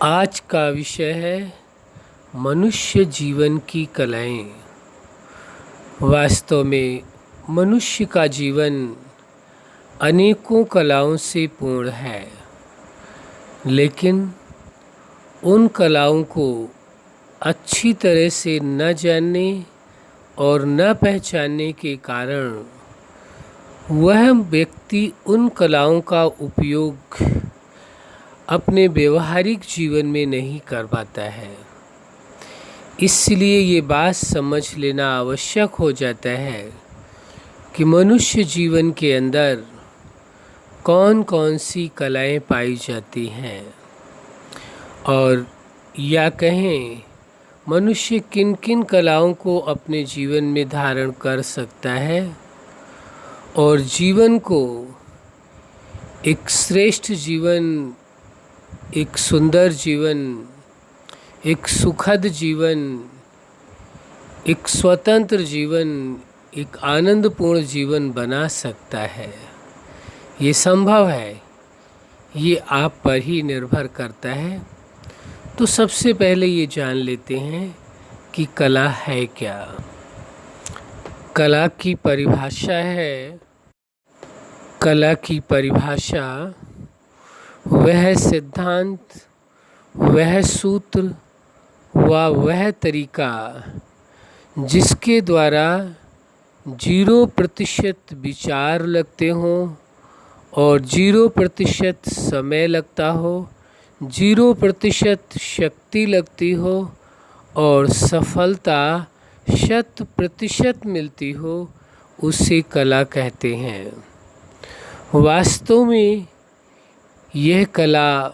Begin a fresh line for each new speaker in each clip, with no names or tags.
आज का विषय है मनुष्य जीवन की कलाएं। वास्तव में मनुष्य का जीवन अनेकों कलाओं से पूर्ण है, लेकिन उन कलाओं को अच्छी तरह से न जानने और न पहचानने के कारण वह व्यक्ति उन कलाओं का उपयोग अपने व्यवहारिक जीवन में नहीं कर पाता है। इसलिए ये बात समझ लेना आवश्यक हो जाता है कि मनुष्य जीवन के अंदर कौन कौन सी कलाएं पाई जाती हैं, और या कहें मनुष्य किन किन कलाओं को अपने जीवन में धारण कर सकता है और जीवन को एक श्रेष्ठ जीवन, एक सुंदर जीवन, एक सुखद जीवन, एक स्वतंत्र जीवन, एक आनंदपूर्ण जीवन बना सकता है। ये संभव है, ये आप पर ही निर्भर करता है। तो सबसे पहले ये जान लेते हैं कि कला है क्या। कला की परिभाषा है, कला की परिभाषा वह सिद्धांत, वह सूत्र व वह तरीका जिसके द्वारा 0% विचार लगते हों और 0% समय लगता हो, 0% शक्ति लगती हो और सफलता 100% मिलती हो, उसे कला कहते हैं। वास्तव में यह कला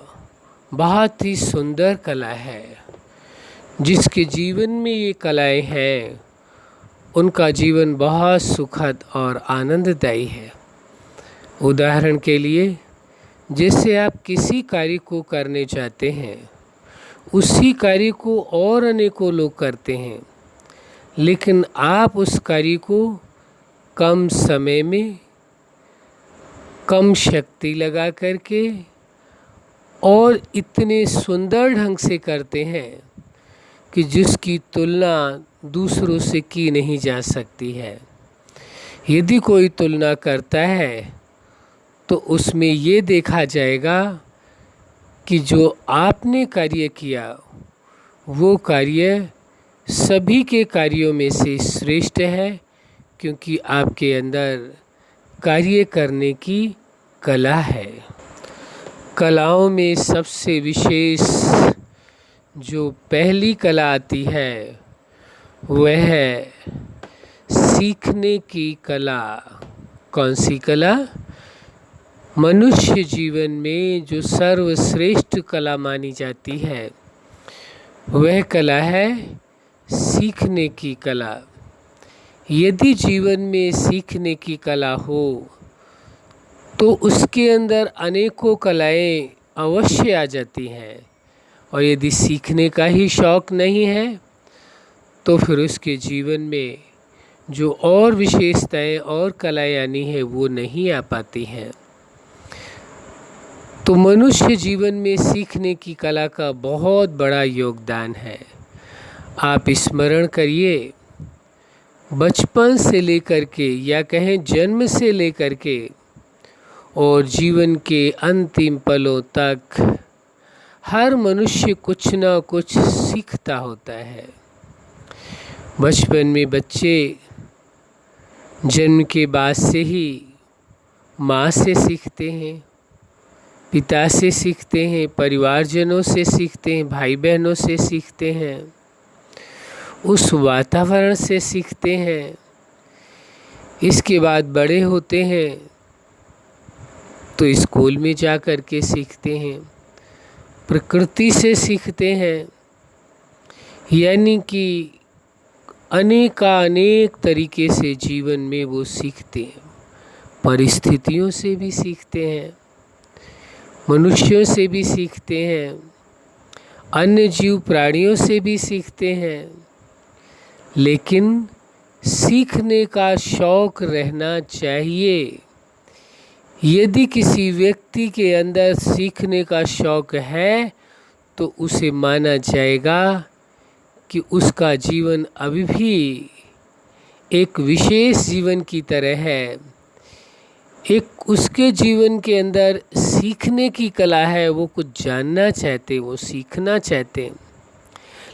बहुत ही सुंदर कला है। जिसके जीवन में ये कलाएं हैं उनका जीवन बहुत सुखद और आनंददायी है। उदाहरण के लिए, जैसे आप किसी कार्य को करने चाहते हैं, उसी कार्य को और अनेकों लोग करते हैं, लेकिन आप उस कार्य को कम समय में, कम शक्ति लगा करके और इतने सुंदर ढंग से करते हैं कि जिसकी तुलना दूसरों से की नहीं जा सकती है। यदि कोई तुलना करता है तो उसमें ये देखा जाएगा कि जो आपने कार्य किया वो कार्य सभी के कार्यों में से श्रेष्ठ है, क्योंकि आपके अंदर कार्य करने की कला है। कलाओं में सबसे विशेष जो पहली कला आती है वह है सीखने की कला। कौन सी कला? मनुष्य जीवन में जो सर्वश्रेष्ठ कला मानी जाती है वह कला है सीखने की कला। यदि जीवन में सीखने की कला हो तो उसके अंदर अनेकों कलाएं अवश्य आ जाती हैं, और यदि सीखने का ही शौक़ नहीं है तो फिर उसके जीवन में जो और विशेषताएं और कलाएं आनी है वो नहीं आ पाती हैं। तो मनुष्य जीवन में सीखने की कला का बहुत बड़ा योगदान है। आप स्मरण करिए, बचपन से लेकर के या कहें जन्म से लेकर के और जीवन के अंतिम पलों तक हर मनुष्य कुछ ना कुछ सीखता होता है। बचपन में बच्चे जन्म के बाद से ही माँ से सीखते हैं, पिता से सीखते हैं, परिवारजनों से सीखते हैं, भाई बहनों से सीखते हैं, उस वातावरण से सीखते हैं। इसके बाद बड़े होते हैं तो स्कूल में जा कर के सीखते हैं, प्रकृति से सीखते हैं, यानी कि अनेक तरीके से जीवन में वो सीखते हैं। परिस्थितियों से भी सीखते हैं, मनुष्यों से भी सीखते हैं, अन्य जीव प्राणियों से भी सीखते हैं। लेकिन सीखने का शौक़ रहना चाहिए। यदि किसी व्यक्ति के अंदर सीखने का शौक़ है तो उसे माना जाएगा कि उसका जीवन अभी भी एक विशेष जीवन की तरह है। एक उसके जीवन के अंदर सीखने की कला है, वो कुछ जानना चाहते, वो सीखना चाहते।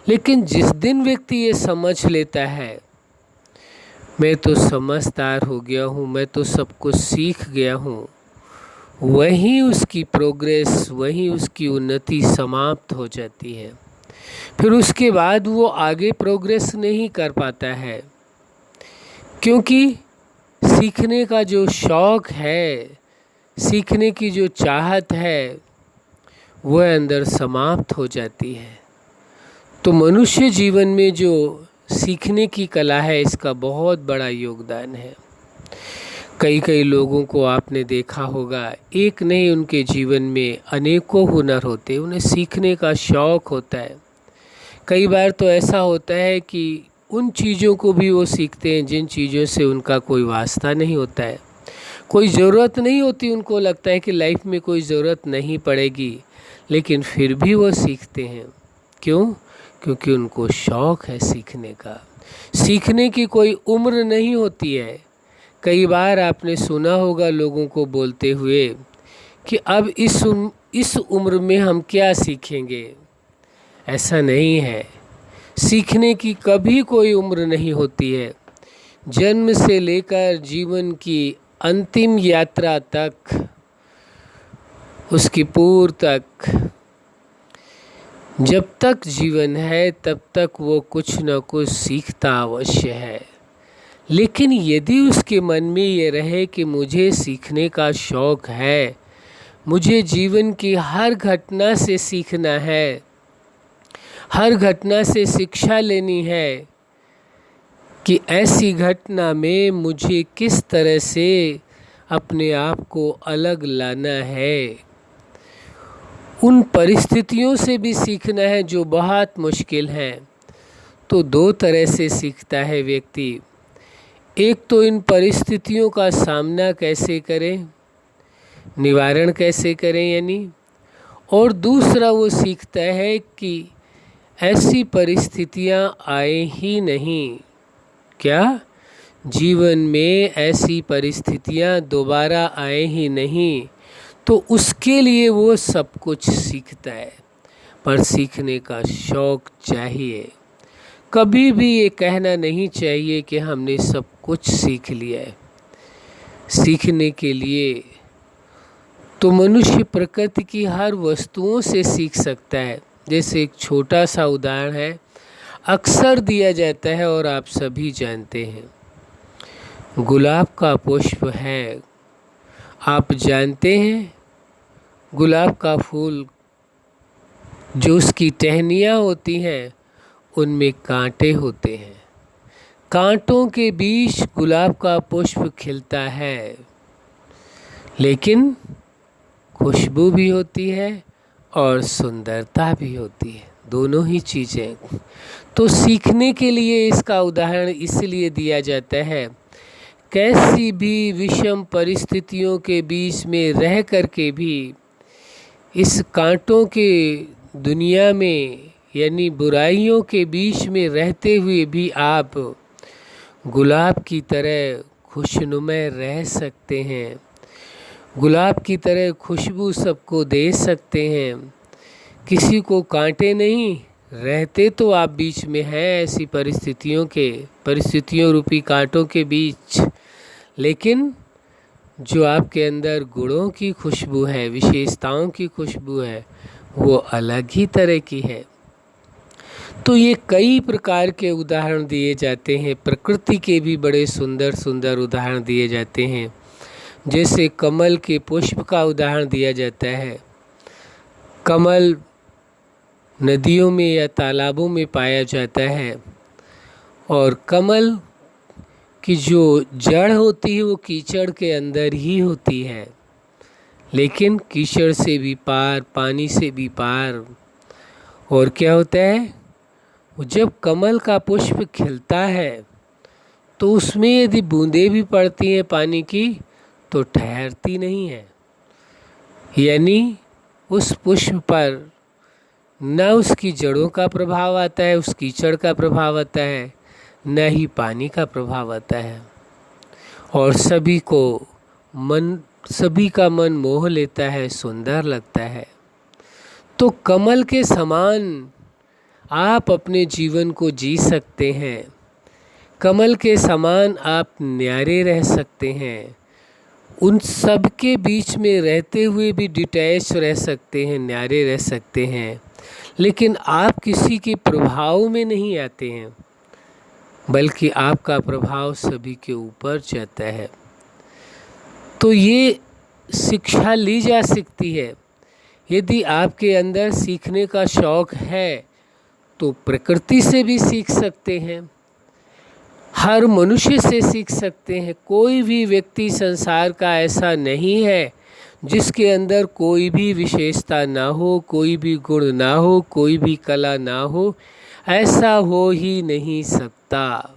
लेकिन जिस दिन व्यक्ति ये समझ लेता है मैं तो समझदार हो गया हूँ, मैं तो सब कुछ सीख गया हूँ, वहीं उसकी प्रोग्रेस, वहीं उसकी उन्नति समाप्त हो जाती है। फिर उसके बाद वो आगे प्रोग्रेस नहीं कर पाता है, क्योंकि सीखने का जो शौक़ है, सीखने की जो चाहत है, वह अंदर समाप्त हो जाती है। तो मनुष्य जीवन में जो सीखने की कला है, इसका बहुत बड़ा योगदान है। कई लोगों को आपने देखा होगा, एक नहीं उनके जीवन में अनेकों हुनर होते हैं, उन्हें सीखने का शौक़ होता है। कई बार तो ऐसा होता है कि उन चीज़ों को भी वो सीखते हैं जिन चीज़ों से उनका कोई वास्ता नहीं होता है, कोई ज़रूरत नहीं होती, उनको लगता है कि लाइफ में कोई ज़रूरत नहीं पड़ेगी, लेकिन फिर भी वो सीखते हैं। क्यों? क्योंकि उनको शौक़ है सीखने का। सीखने की कोई उम्र नहीं होती है। कई बार आपने सुना होगा लोगों को बोलते हुए कि अब इस उम्र में हम क्या सीखेंगे। ऐसा नहीं है, सीखने की कभी कोई उम्र नहीं होती है। जन्म से लेकर जीवन की अंतिम यात्रा तक, उसकी पूर तक, जब तक जीवन है तब तक वो कुछ न कुछ सीखता अवश्य है। लेकिन यदि उसके मन में ये रहे कि मुझे सीखने का शौक़ है, मुझे जीवन की हर घटना से सीखना है, हर घटना से शिक्षा लेनी है कि ऐसी घटना में मुझे किस तरह से अपने आप को अलग लाना है, उन परिस्थितियों से भी सीखना है जो बहुत मुश्किल हैं। तो दो तरह से सीखता है व्यक्ति। एक तो इन परिस्थितियों का सामना कैसे करें, निवारण कैसे करें यानी, और दूसरा वो सीखता है कि ऐसी परिस्थितियां आए ही नहीं, क्या जीवन में ऐसी परिस्थितियां दोबारा आए ही नहीं, तो उसके लिए वो सब कुछ सीखता है। पर सीखने का शौक़ चाहिए। कभी भी ये कहना नहीं चाहिए कि हमने सब कुछ सीख लिया है। सीखने के लिए तो मनुष्य प्रकृति की हर वस्तुओं से सीख सकता है। जैसे एक छोटा सा उदाहरण है, अक्सर दिया जाता है और आप सभी जानते हैं, गुलाब का पुष्प है। आप जानते हैं गुलाब का फूल, जो उसकी टहनियाँ होती हैं उनमें कांटे होते हैं। कांटों के बीच गुलाब का पुष्प खिलता है, लेकिन खुशबू भी होती है और सुंदरता भी होती है, दोनों ही चीज़ें। तो सीखने के लिए इसका उदाहरण इसलिए दिया जाता है, कैसी भी विषम परिस्थितियों के बीच में रह कर के भी, इस कांटों के दुनिया में यानी बुराइयों के बीच में रहते हुए भी आप गुलाब की तरह खुशनुमा रह सकते हैं, गुलाब की तरह खुशबू सबको दे सकते हैं। किसी को कांटे नहीं, रहते तो आप बीच में हैं ऐसी परिस्थितियों रूपी कांटों के बीच, लेकिन जो आपके अंदर गुणों की खुशबू है, विशेषताओं की खुशबू है, वो अलग ही तरह की है। तो ये कई प्रकार के उदाहरण दिए जाते हैं, प्रकृति के भी बड़े सुंदर सुंदर उदाहरण दिए जाते हैं। जैसे कमल के पुष्प का उदाहरण दिया जाता है। कमल नदियों में या तालाबों में पाया जाता है, और कमल की जो जड़ होती है वो कीचड़ के अंदर ही होती है, लेकिन कीचड़ से भी पार, पानी से भी पार। और क्या होता है, जब कमल का पुष्प खिलता है तो उसमें यदि बूंदें भी पड़ती हैं पानी की तो ठहरती नहीं है, यानी उस पुष्प पर न उसकी जड़ों का प्रभाव आता है, उस कीचड़ का प्रभाव आता है, न ही पानी का प्रभाव आता है। और सभी का मन मोह लेता है, सुंदर लगता है। तो कमल के समान आप अपने जीवन को जी सकते हैं। कमल के समान आप न्यारे रह सकते हैं। उन सब के बीच में रहते हुए भी डिटैच रह सकते हैं, न्यारे रह सकते हैं। लेकिन आप किसी के प्रभाव में नहीं आते हैं, बल्कि आपका प्रभाव सभी के ऊपर जाता है। तो ये शिक्षा ली जा सकती है। यदि आपके अंदर सीखने का शौक़ है तो प्रकृति से भी सीख सकते हैं, हर मनुष्य से सीख सकते हैं। कोई भी व्यक्ति संसार का ऐसा नहीं है जिसके अंदर कोई भी विशेषता ना हो, कोई भी गुण ना हो, कोई भी कला ना हो। ऐसा हो ही नहीं सकता।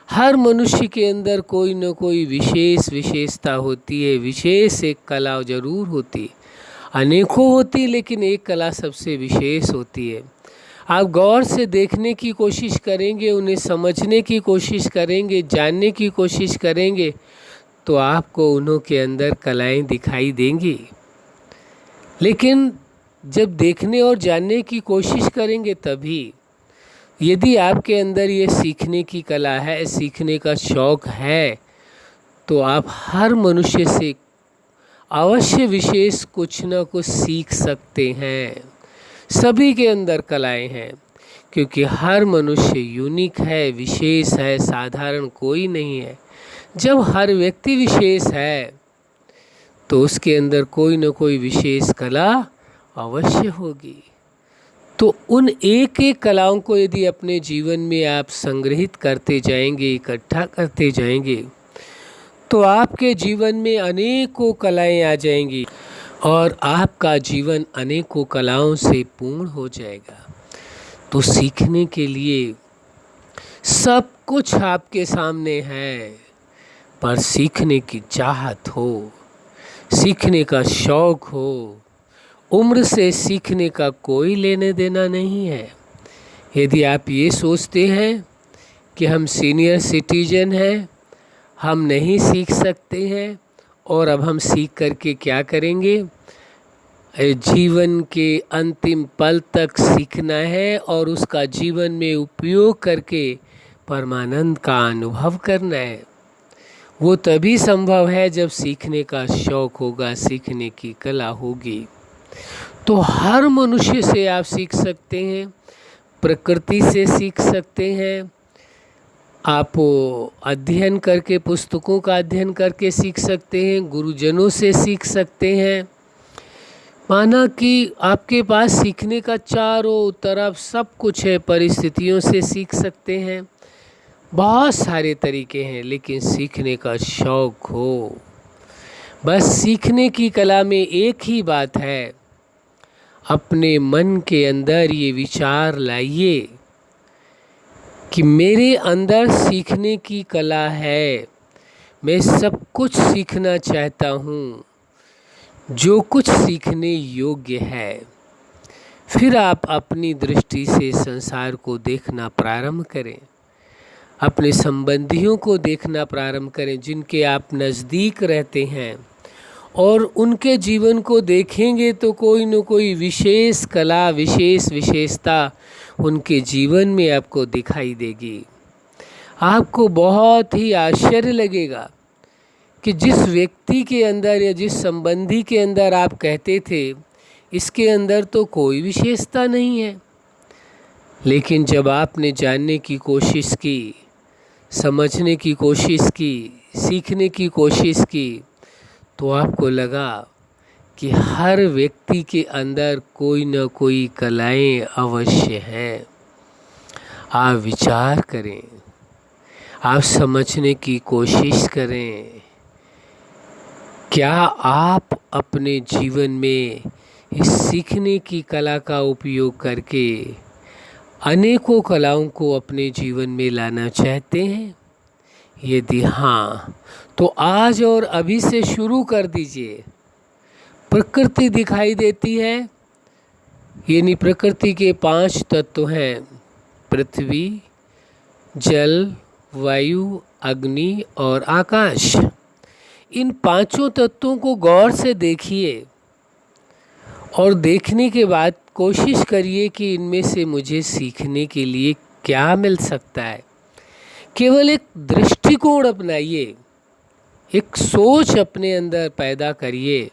हर मनुष्य के अंदर कोई न कोई विशेषता होती है, विशेष एक कला जरूर होती है। अनेकों होती, लेकिन एक कला सबसे विशेष होती है। आप गौर से देखने की कोशिश करेंगे, उन्हें समझने की कोशिश करेंगे, जानने की कोशिश करेंगे, तो आपको उन्हों के अंदर कलाएं दिखाई देंगी। लेकिन जब देखने और जानने की कोशिश करेंगे तभी, यदि आपके अंदर ये सीखने की कला है, सीखने का शौक़ है, तो आप हर मनुष्य से अवश्य विशेष कुछ न कुछ सीख सकते हैं। सभी के अंदर कलाएं हैं, क्योंकि हर मनुष्य यूनिक है, विशेष है, साधारण कोई नहीं है। जब हर व्यक्ति विशेष है तो उसके अंदर कोई न कोई विशेष कला अवश्य होगी। तो उन एक एक कलाओं को यदि अपने जीवन में आप संग्रहित करते जाएंगे, इकट्ठा करते जाएंगे, तो आपके जीवन में अनेकों कलाएं आ जाएंगी और आपका जीवन अनेकों कलाओं से पूर्ण हो जाएगा। तो सीखने के लिए सब कुछ आपके सामने है, पर सीखने की चाहत हो, सीखने का शौक़ हो। उम्र से सीखने का कोई लेने देना नहीं है। यदि आप ये सोचते हैं कि हम सीनियर सिटीजन हैं, हम नहीं सीख सकते हैं और अब हम सीख करके क्या करेंगे, जीवन के अंतिम पल तक सीखना है और उसका जीवन में उपयोग करके परमानंद का अनुभव करना है, वो तभी संभव है जब सीखने का शौक़ होगा, सीखने की कला होगी। तो हर मनुष्य से आप सीख सकते हैं, प्रकृति से सीख सकते हैं, आप अध्ययन करके, पुस्तकों का अध्ययन करके सीख सकते हैं, गुरुजनों से सीख सकते हैं। माना कि आपके पास सीखने का चारों तरफ सब कुछ है, परिस्थितियों से सीख सकते हैं, बहुत सारे तरीके हैं, लेकिन सीखने का शौक़ हो। बस सीखने की कला में एक ही बात है, अपने मन के अंदर ये विचार लाइए कि मेरे अंदर सीखने की कला है, मैं सब कुछ सीखना चाहता हूँ जो कुछ सीखने योग्य है। फिर आप अपनी दृष्टि से संसार को देखना प्रारंभ करें, अपने संबंधियों को देखना प्रारंभ करें जिनके आप नज़दीक रहते हैं, और उनके जीवन को देखेंगे तो कोई न कोई विशेष कला, विशेषता उनके जीवन में आपको दिखाई देगी। आपको बहुत ही आश्चर्य लगेगा कि जिस व्यक्ति के अंदर या जिस संबंधी के अंदर आप कहते थे इसके अंदर तो कोई विशेषता नहीं है, लेकिन जब आपने जानने की कोशिश की, समझने की कोशिश की, सीखने की कोशिश की, तो आपको लगा कि हर व्यक्ति के अंदर कोई न कोई कलाएं अवश्य हैं। आप विचार करें, आप समझने की कोशिश करें, क्या आप अपने जीवन में इस सीखने की कला का उपयोग करके अनेकों कलाओं को अपने जीवन में लाना चाहते हैं? यदि हाँ, तो आज और अभी से शुरू कर दीजिए। प्रकृति दिखाई देती है, यानी प्रकृति के 5 तत्व हैं, पृथ्वी, जल, वायु, अग्नि और आकाश। इन 5 तत्वों को गौर से देखिए और देखने के बाद कोशिश करिए कि इनमें से मुझे सीखने के लिए क्या मिल सकता है। केवल एक दृष्टिकोण अपनाइए, एक सोच अपने अंदर पैदा करिए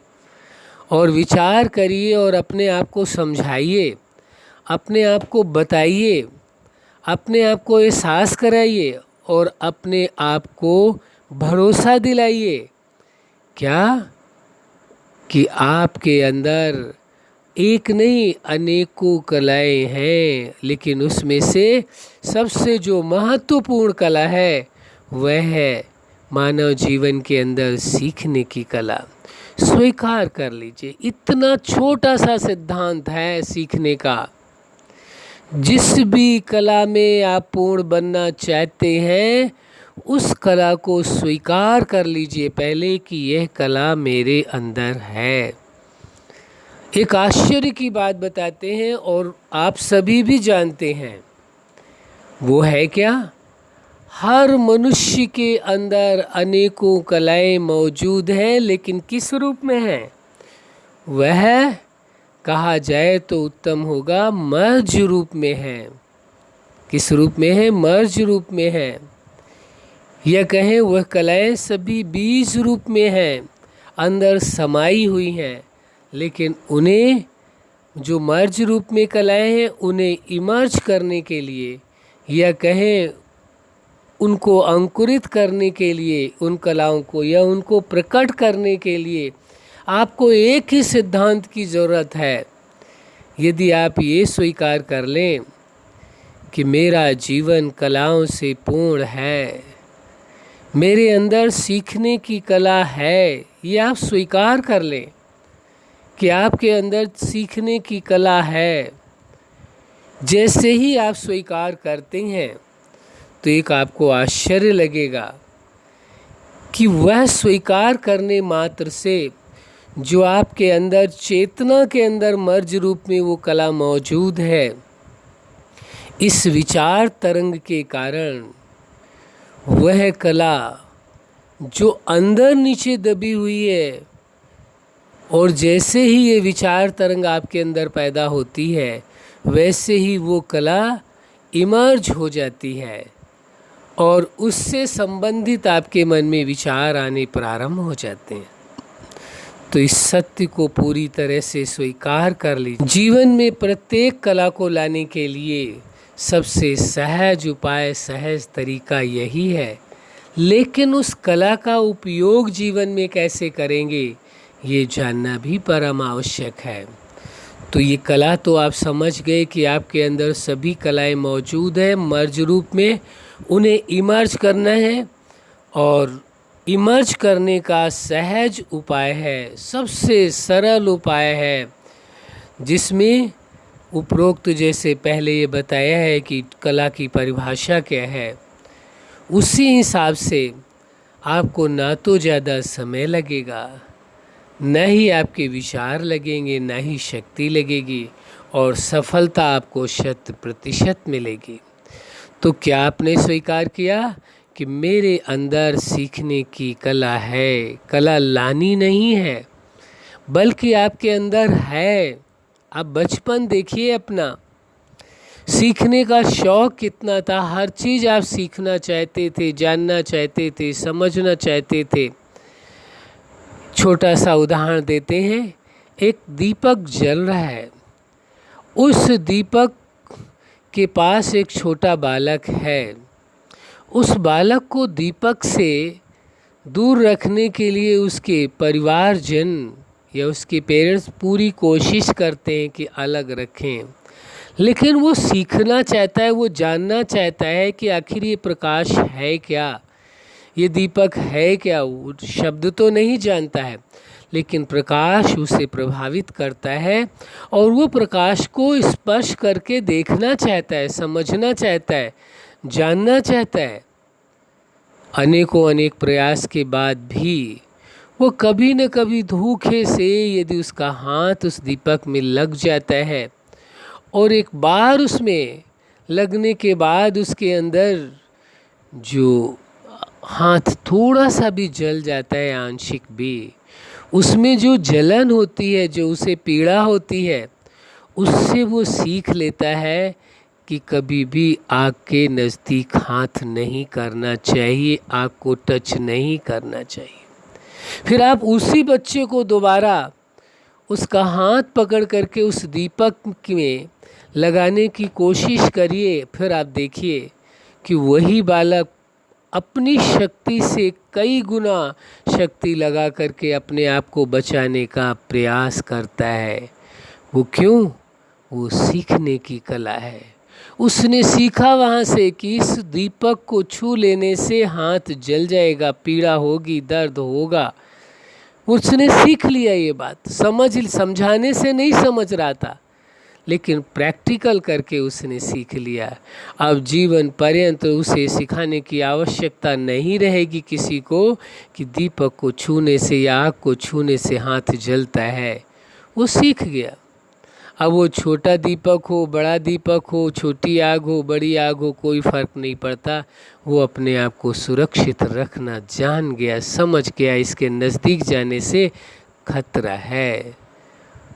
और विचार करिए और अपने आप को समझाइए, अपने आप को बताइए, अपने आप को एहसास कराइए और अपने आप को भरोसा दिलाइए क्या कि आपके अंदर एक नहीं अनेकों कलाएं हैं, लेकिन उसमें से सबसे जो महत्वपूर्ण कला है वह है मानव जीवन के अंदर सीखने की कला। स्वीकार कर लीजिए, इतना छोटा सा सिद्धांत है सीखने का। जिस भी कला में आप पूर्ण बनना चाहते हैं उस कला को स्वीकार कर लीजिए पहले कि यह कला मेरे अंदर है। एक आश्चर्य की बात बताते हैं और आप सभी भी जानते हैं, वो है क्या? हर मनुष्य के अंदर अनेकों कलाएं मौजूद हैं, लेकिन किस रूप में हैं? वह कहा जाए तो उत्तम होगा मर्ज रूप में है। किस रूप में है? मर्ज रूप में है। या कहें वह कलाएं सभी बीज रूप में हैं, अंदर समाई हुई हैं, लेकिन उन्हें जो मर्ज रूप में कलाएं हैं उन्हें इमर्ज करने के लिए या कहें उनको अंकुरित करने के लिए, उन कलाओं को या उनको प्रकट करने के लिए आपको एक ही सिद्धांत की ज़रूरत है। यदि आप ये स्वीकार कर लें कि मेरा जीवन कलाओं से पूर्ण है, मेरे अंदर सीखने की कला है, ये आप स्वीकार कर लें कि आपके अंदर सीखने की कला है। जैसे ही आप स्वीकार करते हैं तो एक आपको आश्चर्य लगेगा कि वह स्वीकार करने मात्र से जो आपके अंदर चेतना के अंदर मर्ज रूप में वो कला मौजूद है, इस विचार तरंग के कारण वह कला जो अंदर नीचे दबी हुई है, और जैसे ही ये विचार तरंग आपके अंदर पैदा होती है वैसे ही वो कला इमर्ज हो जाती है और उससे संबंधित आपके मन में विचार आने प्रारंभ हो जाते हैं। तो इस सत्य को पूरी तरह से स्वीकार कर लीजिए। जीवन में प्रत्येक कला को लाने के लिए सबसे सहज उपाय, सहज तरीका यही है, लेकिन उस कला का उपयोग जीवन में कैसे करेंगे ये जानना भी परम आवश्यक है। तो ये कला तो आप समझ गए कि आपके अंदर सभी कलाएं मौजूद हैं मर्ज रूप में, उन्हें इमर्ज करना है और इमर्ज करने का सहज उपाय है, सबसे सरल उपाय है, जिसमें उपरोक्त जैसे पहले ये बताया है कि कला की परिभाषा क्या है, उसी हिसाब से आपको ना तो ज़्यादा समय लगेगा, न ही आपके विचार लगेंगे, न ही शक्ति लगेगी और सफलता आपको 100% मिलेगी। तो क्या आपने स्वीकार किया कि मेरे अंदर सीखने की कला है? कला लानी नहीं है बल्कि आपके अंदर है। आप बचपन देखिए अपना, सीखने का शौक़ कितना था, हर चीज़ आप सीखना चाहते थे, जानना चाहते थे, समझना चाहते थे। छोटा सा उदाहरण देते हैं, एक दीपक जल रहा है, उस दीपक के पास एक छोटा बालक है। उस बालक को दीपक से दूर रखने के लिए उसके परिवारजन या उसके पेरेंट्स पूरी कोशिश करते हैं कि अलग रखें, लेकिन वो सीखना चाहता है, वो जानना चाहता है कि आखिर ये प्रकाश है क्या, ये दीपक है क्या। वो शब्द तो नहीं जानता है, लेकिन प्रकाश उसे प्रभावित करता है और वो प्रकाश को स्पर्श करके देखना चाहता है, समझना चाहता है, जानना चाहता है। अनेकों अनेक प्रयास के बाद भी वो कभी न कभी धोखे से यदि उसका हाथ उस दीपक में लग जाता है और एक बार उसमें लगने के बाद उसके अंदर जो हाथ थोड़ा सा भी जल जाता है, आंशिक भी, उसमें जो जलन होती है, जो उसे पीड़ा होती है, उससे वो सीख लेता है कि कभी भी आग के नज़दीक हाथ नहीं करना चाहिए, आग को टच नहीं करना चाहिए। फिर आप उसी बच्चे को दोबारा उसका हाथ पकड़ करके उस दीपक में लगाने की कोशिश करिए। फिर आप देखिए कि वही बालक अपनी शक्ति से कई गुना शक्ति लगा करके अपने आप को बचाने का प्रयास करता है। वो क्यों? वो सीखने की कला है। उसने सीखा वहाँ से कि इस दीपक को छू लेने से हाथ जल जाएगा, पीड़ा होगी, दर्द होगा। उसने सीख लिया ये बात, समझाने से नहीं समझ रहा था, लेकिन प्रैक्टिकल करके उसने सीख लिया। अब जीवन पर्यंत उसे सिखाने की आवश्यकता नहीं रहेगी किसी को कि दीपक को छूने से या आग को छूने से हाथ जलता है। वो सीख गया। अब वो छोटा दीपक हो, बड़ा दीपक हो, छोटी आग हो, बड़ी आग हो, कोई फर्क नहीं पड़ता। वो अपने आप को सुरक्षित रखना जान गया, समझ गया इसके नज़दीक जाने से खतरा है,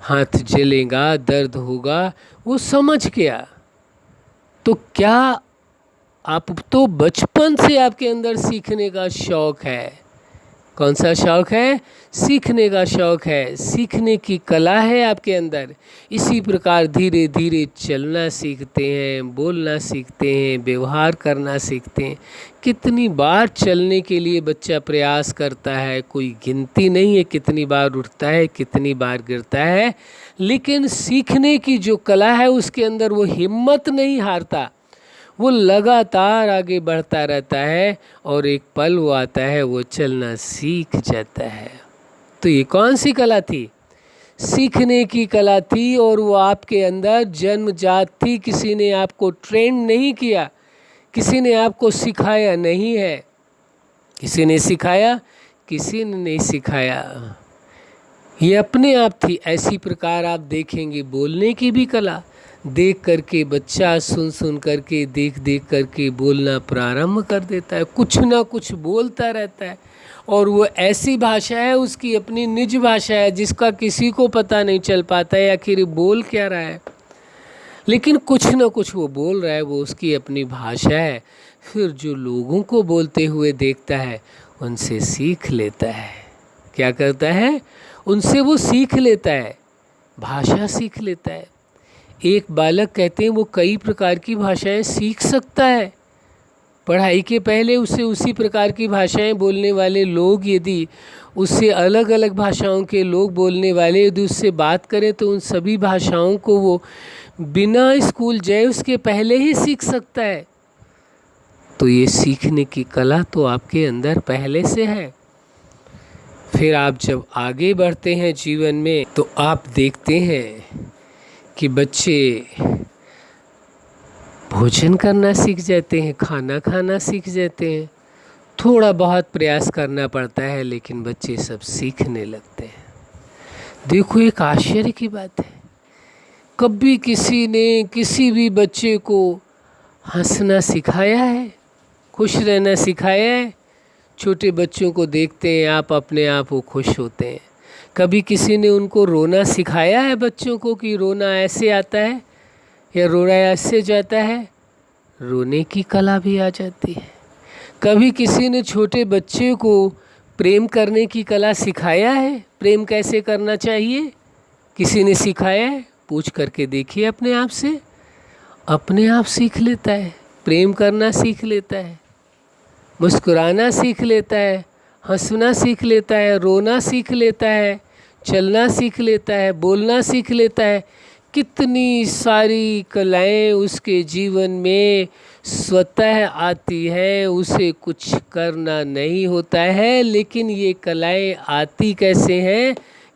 हाथ जलेगा, दर्द होगा, वो समझ गया। तो क्या आप तो बचपन से आपके अंदर सीखने का शौक़ है? कौन सा शौक़ है? सीखने का शौक़ है, सीखने की कला है आपके अंदर। इसी प्रकार धीरे धीरे चलना सीखते हैं, बोलना सीखते हैं, व्यवहार करना सीखते हैं। कितनी बार चलने के लिए बच्चा प्रयास करता है, कोई गिनती नहीं है कितनी बार उठता है, कितनी बार गिरता है, लेकिन सीखने की जो कला है उसके अंदर वो हिम्मत नहीं हारता, वो लगातार आगे बढ़ता रहता है और एक पल वो आता है वो चलना सीख जाता है। तो ये कौन सी कला थी? सीखने की कला थी, और वो आपके अंदर जन्मजात थी। किसी ने आपको ट्रेन नहीं किया, किसी ने आपको सिखाया नहीं है। किसी ने सिखाया? किसी ने नहीं सिखाया, ये अपने आप थी। ऐसी प्रकार आप देखेंगे बोलने की भी कला, देख करके बच्चा सुन सुन करके, देख देख करके बोलना प्रारंभ कर देता है, कुछ ना कुछ बोलता रहता है। और वो ऐसी भाषा है, उसकी अपनी निज भाषा है, जिसका किसी को पता नहीं चल पाता है आखिर बोल क्या रहा है, लेकिन कुछ ना कुछ वो बोल रहा है, वो उसकी अपनी भाषा है। फिर जो लोगों को बोलते हुए देखता है उनसे सीख लेता है। क्या करता है? उनसे वो सीख लेता है, भाषा सीख लेता है। एक बालक कहते हैं वो कई प्रकार की भाषाएं सीख सकता है। पढ़ाई के पहले उसे उसी प्रकार की भाषाएं बोलने वाले लोग, यदि उससे अलग अलग भाषाओं के लोग बोलने वाले यदि उससे बात करें, तो उन सभी भाषाओं को वो बिना स्कूल जाए उसके पहले ही सीख सकता है। तो ये सीखने की कला तो आपके अंदर पहले से है। फिर आप जब आगे बढ़ते हैं जीवन में, तो आप देखते हैं कि बच्चे भोजन करना सीख जाते हैं, खाना खाना सीख जाते हैं। थोड़ा बहुत प्रयास करना पड़ता है, लेकिन बच्चे सब सीखने लगते हैं। देखो, एक आश्चर्य की बात है, कभी किसी ने किसी भी बच्चे को हंसना सिखाया है, खुश रहना सिखाया है? छोटे बच्चों को देखते हैं आप, अपने आप वो खुश होते हैं। कभी किसी ने उनको रोना सिखाया है बच्चों को कि रोना ऐसे आता है या रोना ऐसे जाता है? रोने की कला भी आ जाती है। कभी किसी ने छोटे बच्चे को प्रेम करने की कला सिखाया है? प्रेम कैसे करना चाहिए किसी ने सिखाया है? पूछ करके देखिए अपने आप से, अपने आप सीख लेता है, प्रेम करना सीख लेता है, मुस्कुराना सीख लेता है, हंसना सीख लेता है, रोना सीख लेता है, चलना सीख लेता है, बोलना सीख लेता है। कितनी सारी कलाएं उसके जीवन में स्वतः आती है, उसे कुछ करना नहीं होता है। लेकिन ये कलाएं आती कैसे हैं?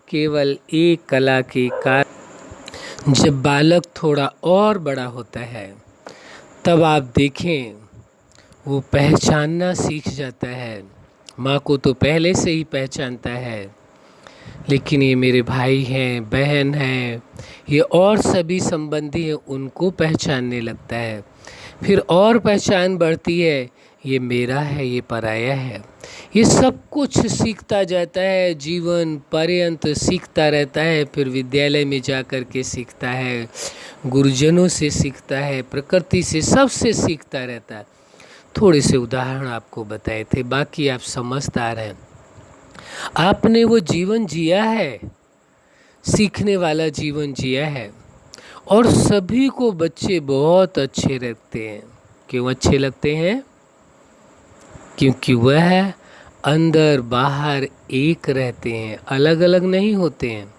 केवल एक कला के कारण। जब बालक थोड़ा और बड़ा होता है, तब आप देखें वो पहचानना सीख जाता है। माँ को तो पहले से ही पहचानता है, लेकिन ये मेरे भाई हैं, बहन हैं, ये और सभी संबंधी हैं, उनको पहचानने लगता है। फिर और पहचान बढ़ती है, ये मेरा है, ये पराया है। ये सब कुछ सीखता जाता है, जीवन पर्यंत सीखता रहता है। फिर विद्यालय में जा कर के सीखता है, गुरुजनों से सीखता है, प्रकृति से, सबसे सीखता रहता है। थोड़े से उदाहरण आपको बताए थे, बाकी आप समझदार हैं। आपने वो जीवन जिया है, सीखने वाला जीवन जिया है, और सभी को बच्चे बहुत अच्छे लगते हैं। क्यों अच्छे लगते हैं? क्योंकि वह अंदर बाहर एक रहते हैं, अलग अलग नहीं होते हैं।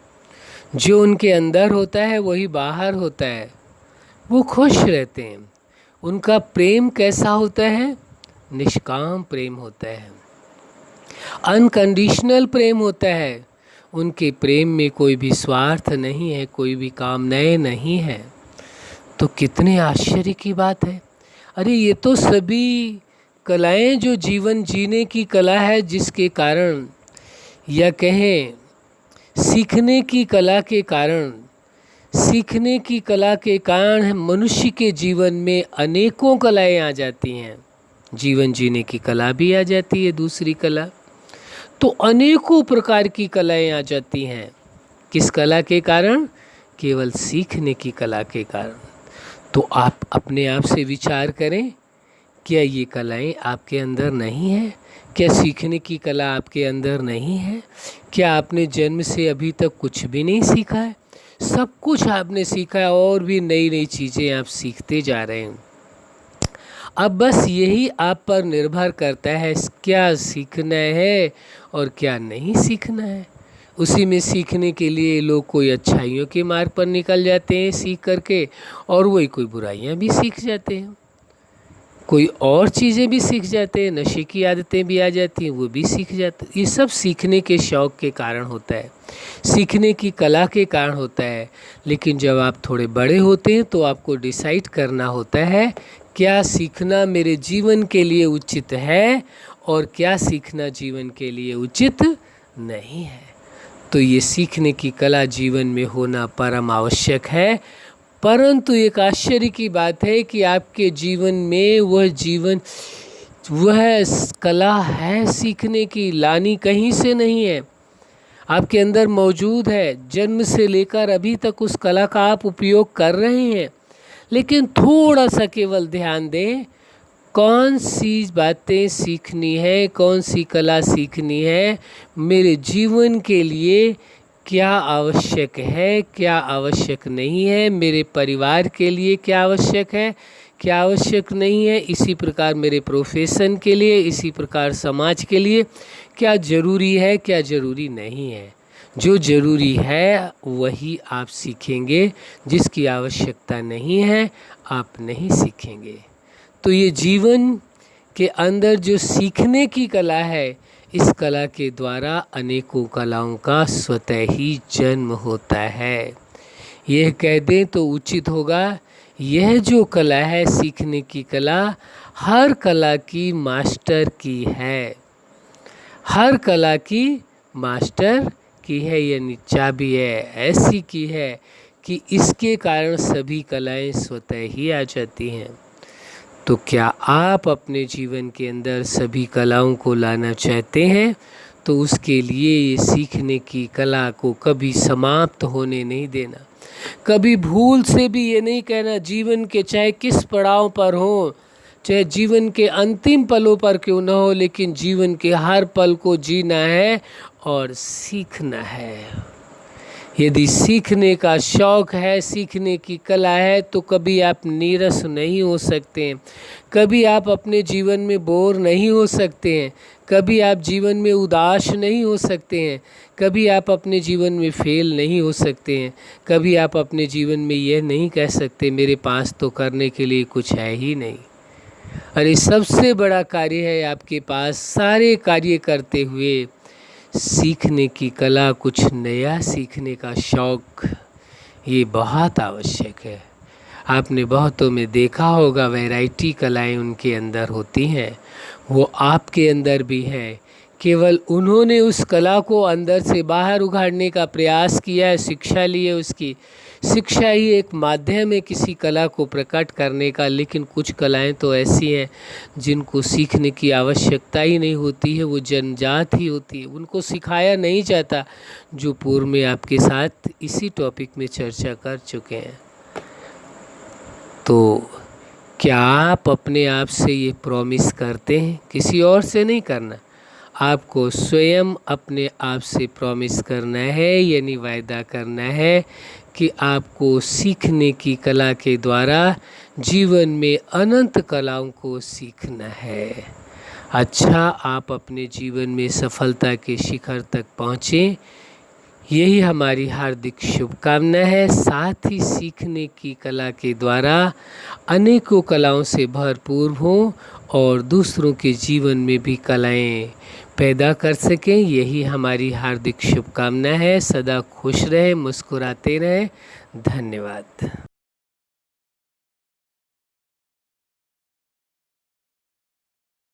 जो उनके अंदर होता है वही बाहर होता है। वो खुश रहते हैं। उनका प्रेम कैसा होता है? निष्काम प्रेम होता है, अनकंडीशनल प्रेम होता है। उनके प्रेम में कोई भी स्वार्थ नहीं है, कोई भी कामनाएं नहीं है। तो कितने आश्चर्य की बात है। अरे ये तो सभी कलाएं, जो जीवन जीने की कला है, जिसके कारण, या कहें सीखने की कला के कारण, सीखने की कला के कारण मनुष्य के जीवन में अनेकों कलाएं आ जाती हैं। जीवन जीने की कला भी आ जाती है, दूसरी कला। तो अनेकों प्रकार की कलाएं आ जाती हैं। किस कला के कारण? केवल सीखने की कला के कारण। तो आप अपने आप से विचार करें, क्या ये कलाएं आपके अंदर नहीं है? क्या सीखने की कला आपके अंदर नहीं है? क्या आपने जन्म से अभी तक कुछ भी नहीं सीखा है? सब कुछ आपने सीखा है, और भी नई नई चीज़ें आप सीखते जा रहे हैं। अब बस यही आप पर निर्भर करता है, क्या सीखना है और क्या नहीं सीखना है। उसी में सीखने के लिए लोग कोई अच्छाइयों के मार्ग पर निकल जाते हैं सीख करके, और वही कोई बुराइयां भी सीख जाते हैं, कोई और चीज़ें भी सीख जाते हैं, नशे की आदतें भी आ जाती हैं, वो भी सीख जाते हैं। ये सब सीखने के शौक़ के कारण होता है, सीखने की कला के कारण होता है। लेकिन जब आप थोड़े बड़े होते हैं तो आपको डिसाइड करना होता है, क्या सीखना मेरे जीवन के लिए उचित है और क्या सीखना जीवन के लिए उचित नहीं है। तो ये सीखने की कला जीवन में होना परम आवश्यक है। परंतु एक आश्चर्य की बात है कि आपके जीवन में वह कला है सीखने की, लानी कहीं से नहीं है, आपके अंदर मौजूद है। जन्म से लेकर अभी तक उस कला का आप उपयोग कर रहे हैं। लेकिन थोड़ा सा केवल ध्यान दें, कौन सी बातें सीखनी है, कौन सी कला सीखनी है, मेरे जीवन के लिए क्या आवश्यक है, क्या आवश्यक नहीं है, मेरे परिवार के लिए क्या आवश्यक है, क्या आवश्यक नहीं है, इसी प्रकार मेरे प्रोफेशन के लिए, इसी प्रकार समाज के लिए क्या ज़रूरी है, क्या ज़रूरी नहीं है। जो ज़रूरी है वही आप सीखेंगे, जिसकी आवश्यकता नहीं है आप नहीं सीखेंगे। तो ये जीवन के अंदर जो सीखने की कला है, इस कला के द्वारा अनेकों कलाओं का स्वतः ही जन्म होता है। यह कह दें तो उचित होगा, यह जो कला है सीखने की कला, हर कला की मास्टर की है, हर कला की मास्टर की है, यानी चाबी है, ऐसी की है कि इसके कारण सभी कलाएं स्वतः ही आ जाती हैं। तो क्या आप अपने जीवन के अंदर सभी कलाओं को लाना चाहते हैं? तो उसके लिए ये सीखने की कला को कभी समाप्त होने नहीं देना। कभी भूल से भी ये नहीं कहना, जीवन के चाहे किस पड़ाव पर हो, चाहे जीवन के अंतिम पलों पर क्यों न हो, लेकिन जीवन के हर पल को जीना है और सीखना है। यदि सीखने का शौक़ है, सीखने की कला है, तो कभी आप नीरस नहीं हो सकते हैं, कभी आप अपने जीवन में बोर नहीं हो सकते हैं, कभी आप जीवन में उदास नहीं हो सकते हैं, कभी आप अपने जीवन में फेल नहीं हो सकते हैं, कभी आप अपने जीवन में यह नहीं कह सकते मेरे पास तो करने के लिए कुछ है ही नहीं। अरे सबसे बड़ा कार्य है आपके पास, सारे कार्य करते हुए सीखने की कला, कुछ नया सीखने का शौक़, ये बहुत आवश्यक है। आपने बहुतों में देखा होगा, वैरायटी कलाएं उनके अंदर होती हैं, वो आपके अंदर भी है केवल उन्होंने उस कला को अंदर से बाहर उघाड़ने का प्रयास किया है, शिक्षा ली है उसकी। शिक्षा ही एक माध्यम है किसी कला को प्रकट करने का, लेकिन कुछ कलाएं तो ऐसी हैं जिनको सीखने की आवश्यकता ही नहीं होती है, वो जन्मजात ही होती है, उनको सिखाया नहीं जाता, जो पूर्व में आपके साथ इसी टॉपिक में चर्चा कर चुके हैं। तो क्या आप अपने आप से ये प्रॉमिस करते हैं? किसी और से नहीं करना, आपको स्वयं अपने आप से प्रॉमिस करना है, यानी वायदा करना है कि आपको सीखने की कला के द्वारा जीवन में अनंत कलाओं को सीखना है। अच्छा, आप अपने जीवन में सफलता के शिखर तक पहुँचें, यही हमारी हार्दिक शुभकामना है। साथ ही सीखने की कला के द्वारा अनेकों कलाओं से भरपूर हों और दूसरों के जीवन में भी कलाएं पैदा कर सकें, यही हमारी हार्दिक शुभकामना है। सदा खुश रहें, मुस्कुराते रहें। धन्यवाद।